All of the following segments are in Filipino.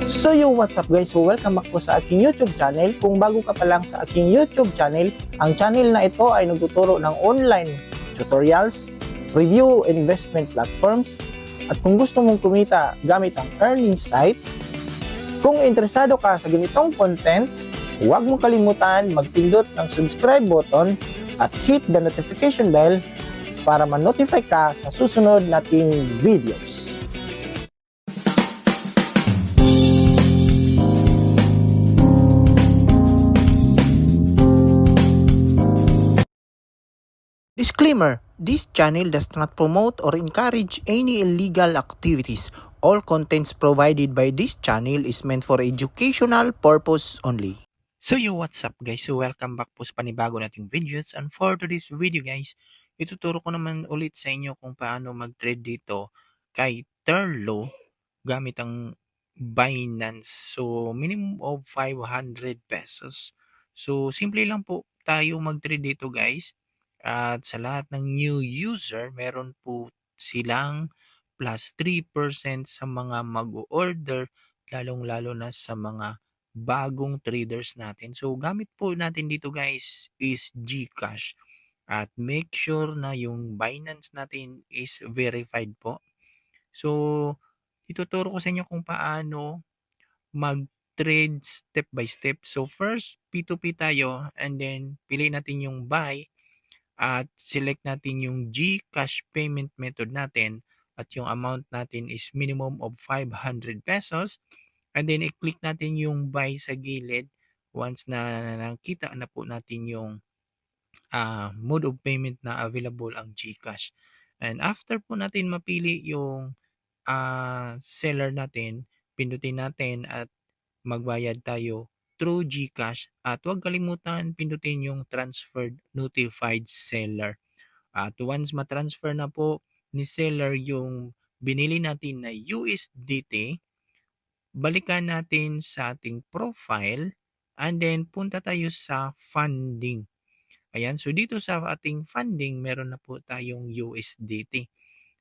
So what's up guys? So welcome back po sa aking YouTube channel. Kung bago ka pa lang sa aking YouTube channel, ang channel na ito ay nagtuturo ng online tutorials, review investment platforms, at kung gusto mong kumita gamit ang earning site, kung interesado ka sa ganitong content, huwag mong kalimutan magpindot ng subscribe button at hit the notification bell para ma-notify ka sa susunod nating videos. Disclaimer: this channel does not promote or encourage any illegal activities. All contents provided by this channel is meant for educational purpose only. So what's up guys? So welcome back po sa panibago nating videos, and for today's video guys, ituturo ko naman ulit sa inyo kung paano mag-trade dito kay Terlo gamit ang Binance. So minimum of 500 pesos. So simple lang po tayo mag-trade dito guys. At sa lahat ng new user, meron po silang plus 3% sa mga mag-order, lalong-lalo na sa mga bagong traders natin. So gamit po natin dito guys is GCash. At make sure na yung Binance natin is verified po. So ituturo ko sa inyo kung paano mag-trade step by step. So first, P2P tayo, and then pili natin yung buy at select natin yung GCash payment method natin at yung amount natin is minimum of 500 pesos, and then i-click natin yung buy sa gilid once na nakita na po natin yung mode of payment na available ang GCash. And after po natin mapili yung seller natin, pindutin natin at magbayad tayo through GCash, at huwag kalimutan pindutin yung transferred notified seller. At once matransfer na po ni seller yung binili natin na USDT, balikan natin sa ating profile and then punta tayo sa funding. Ayan, so dito sa ating funding, meron na po tayong USDT.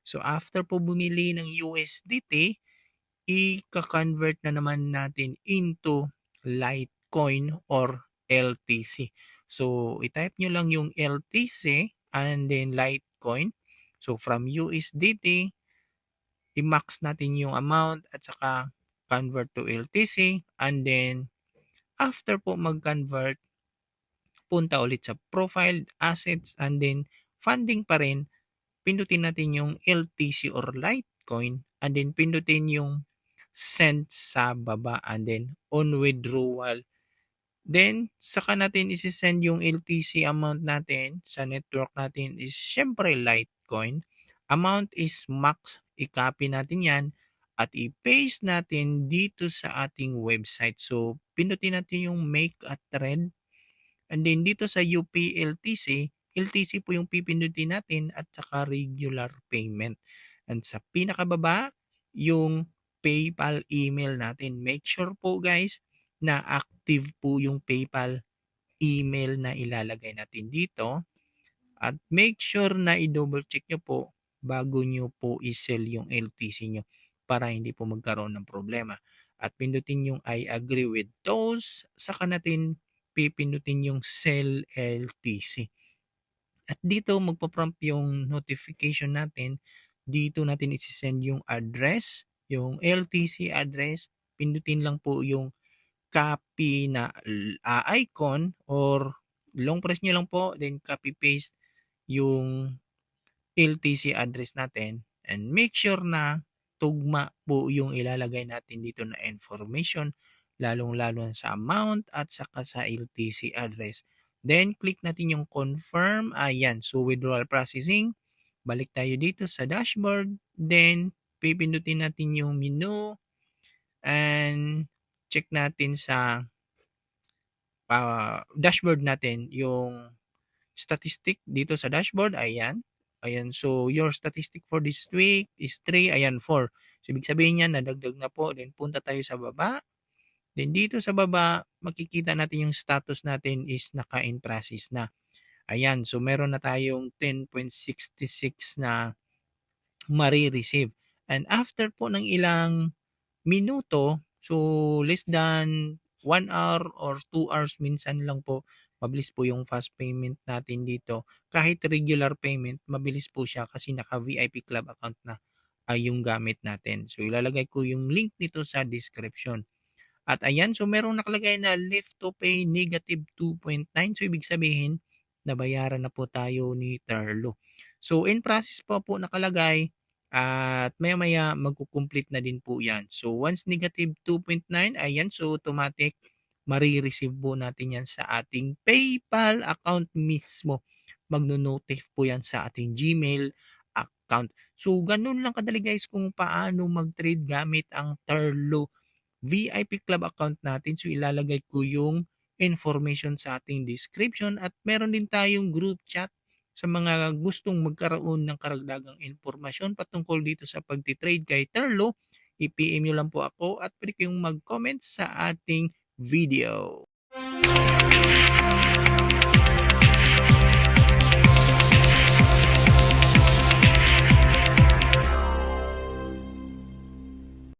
So after po bumili ng USDT, i-convert na naman natin into Litecoin or LTC. So i-type nyo lang yung LTC and then Litecoin. So from USDT, i-max natin yung amount at saka convert to LTC, and then after po mag-convert, punta ulit sa profile, assets, and then funding pa rin, pindutin natin yung LTC or Litecoin, and then pindutin yung send sa baba, and then on withdrawal. Then saka natin isi-send yung LTC amount natin sa network natin is syempre Litecoin. Amount is max, i-copy natin yan at i-paste natin dito sa ating website. So pindutin natin yung make a trade, and then dito sa UPLTC, LTC po yung pipindutin natin at saka regular payment. And sa pinakababa, yung PayPal email natin. Make sure po guys na active po yung PayPal email na ilalagay natin dito. At make sure na i-double check nyo po bago nyo po i-sell yung LTC nyo para hindi po magkaroon ng problema. At pindutin yung I agree with those, saka natin pipindutin yung sell LTC. At dito magpo-prompt yung notification natin. Dito natin isi-send yung address, yung LTC address. Pindutin lang po yung copy na icon or long press nyo lang po, then copy paste yung LTC address natin, and make sure na tugma po yung ilalagay natin dito na information, lalong-lalo sa amount at saka sa LTC address. Then click natin yung confirm. Ayan, so withdrawal processing. Balik tayo dito sa dashboard, then pipindutin natin yung menu and check natin sa dashboard natin yung statistic dito sa dashboard. Ayan. Ayan. So, your statistic for this week is 3. Ayan, 4. So, ibig sabihin niya, nadagdag na po. Then, punta tayo sa baba. Then, dito sa baba, makikita natin yung status natin is naka-in process na. Ayan. So, meron na tayong 10.66 na marireceive. And after po ng ilang minuto, So less than 1 hour or 2 hours minsan lang po, mabilis po yung fast payment natin dito. Kahit regular payment, mabilis po siya kasi naka VIP Club account na yung gamit natin. So ilalagay ko yung link nito sa description. At ayan, so merong nakalagay na left to pay negative 2.9. So ibig sabihin, nabayaran na po tayo ni Terlo. So in process po nakalagay at maya-maya magkukomplete na din po yan. So once negative 2.9, ayan, so automatic marireceive po natin yan sa ating PayPal account mismo. Magno-notify po yan sa ating Gmail account. So ganun lang kadali guys kung paano mag-trade gamit ang Terlo VIP Club account natin. So ilalagay ko yung information sa ating description at meron din tayong group chat sa mga gustong magkaroon ng karagdagang impormasyon patungkol dito sa pagtitrade kay Terlo. I-PM nyo lang po ako at pwede kayong mag-comment sa ating video.